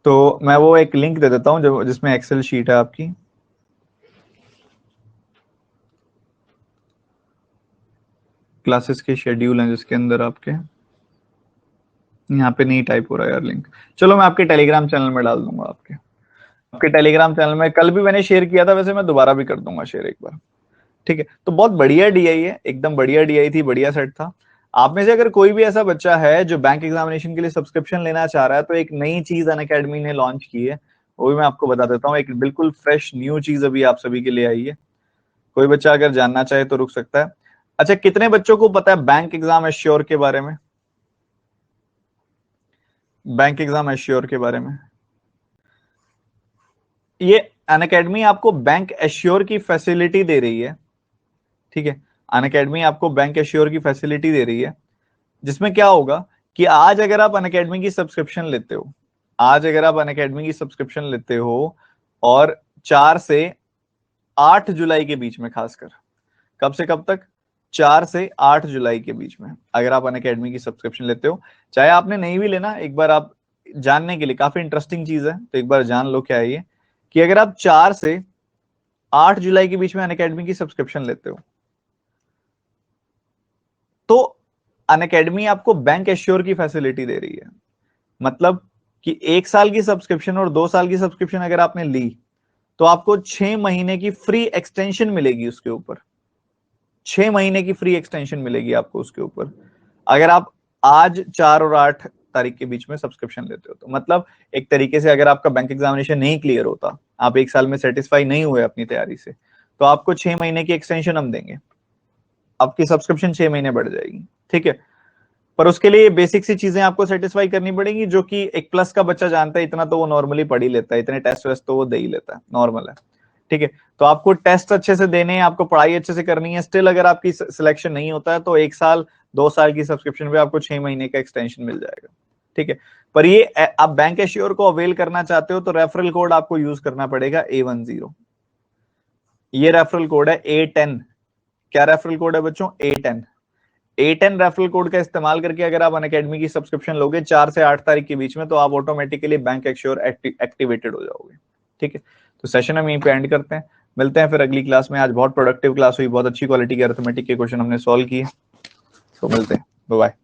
तो मैं वो एक लिंक दे देता हूँ जो जिसमें एक्सेल शीट है आपकी, क्लासेस के शेड्यूल हैं जिसके अंदर आपके यहाँ पे नहीं टाइप हो रहा है यार लिंक। चलो मैं आपके टेलीग्राम चैनल में डाल दूंगा, आपके टेलीग्राम चैनल में कल भी मैंने शेयर किया था, वैसे मैं दोबारा भी कर दूंगा शेयर एक बार। ठीक है, तो बहुत बढ़िया डीआई है, एकदम बढ़िया डीआई थी, बढ़िया सेट था। आप में से अगर कोई भी ऐसा बच्चा है जो बैंक एग्जामिनेशन के लिए सब्सक्रिप्शन लेना चाह रहा है, तो एक नई चीज अनअकैडमी ने लॉन्च की है, वो भी मैं आपको बता देता हूँ। एक बिल्कुल फ्रेश न्यू चीज अभी आप सभी के लिए आई है। कोई बच्चा अगर जानना चाहे तो रुक सकता है। अच्छा, कितने बच्चों को पता है बैंक एग्जाम एश्योर के बारे में? बैंक एग्जाम एश्योर के बारे में, ये अनअकैडमी आपको बैंक एश्योर की फैसिलिटी दे रही है। ठीक है, अनअकैडमी आपको बैंक एश्योर की फैसिलिटी दे रही है, जिसमें क्या होगा कि आज अगर आप अनअकैडमी की सब्सक्रिप्शन लेते हो, आज अगर आप अनअकैडमी की सब्सक्रिप्शन लेते हो और 4 से 8 जुलाई के बीच में, खासकर कब से कब तक, 4 से 8 जुलाई के बीच में अगर आप अनअकैडमी की सब्सक्रिप्शन लेते हो, चाहे आपने नहीं भी लेना, एक बार आप जानने के लिए, काफी इंटरेस्टिंग चीज है, तो एक बार जान लो क्या है ये, कि अगर आप 4 से 8 जुलाई के बीच में अनअकैडमी की सब्सक्रिप्शन लेते हो, तो अनअकैडमी आपको बैंक एश्योर की फैसिलिटी दे रही है। मतलब कि 1 साल की सब्सक्रिप्शन और 2 साल की सब्सक्रिप्शन अगर आपने ली, तो आपको 6 महीने की फ्री एक्सटेंशन मिलेगी उसके ऊपर, 6 महीने की फ्री एक्सटेंशन मिलेगी आपको उसके ऊपर, अगर आप आज 4 और 8 तारीख के बीच में सब्सक्रिप्शन लेते हो। तो मतलब एक तरीके से अगर आपका बैंक एग्जामिनेशन नहीं क्लियर होता, आप 1 साल में सेटिस्फाई नहीं हुए अपनी तैयारी से, तो आपको 6 महीने की एक्सटेंशन हम देंगे, आपकी सब्सक्रिप्शन 6 महीने बढ़ जाएगी। ठीक है, पर उसके लिए बेसिक सी चीजें आपको सेटिस्फाई करनी पड़ेगी, जो कि एक प्लस का बच्चा जानता है, इतना तो वो नॉर्मली पढ़ ही लेता है, इतने टेस्ट वेस्ट तो वो दे ही लेता है, नॉर्मल है। ठीक है, तो आपको टेस्ट अच्छे से देने हैं, आपको पढ़ाई अच्छे से करनी है। स्टिल अगर आपकी सिलेक्शन नहीं होता है, तो 1 साल 2 साल की सब्सक्रिप्शन पे आपको 6 महीने का एक्सटेंशन मिल जाएगा। ठीक है, पर ये आप बैंक एश्योर को अवेल करना चाहते हो तो रेफरल कोड आपको यूज करना पड़ेगा A10। ये रेफरल कोड है A10। क्या रेफरल कोड है बच्चों? A10। A10 रेफरल कोड का इस्तेमाल करके अगर आप अनअकैडमी की सब्सक्रिप्शन लोगे 4 से 8 तारीख के बीच में, तो आप ऑटोमेटिकली बैंक एश्योर एक्टिवेटेड हो जाओगे। ठीक है, तो सेशन हम यहीं पे एंड करते हैं, मिलते हैं फिर अगली क्लास में। आज बहुत प्रोडक्टिव क्लास हुई, बहुत अच्छी क्वालिटी के अरिथमेटिक के क्वेश्चन हमने सॉल्व किए। तो मिलते हैं, बाय बाय।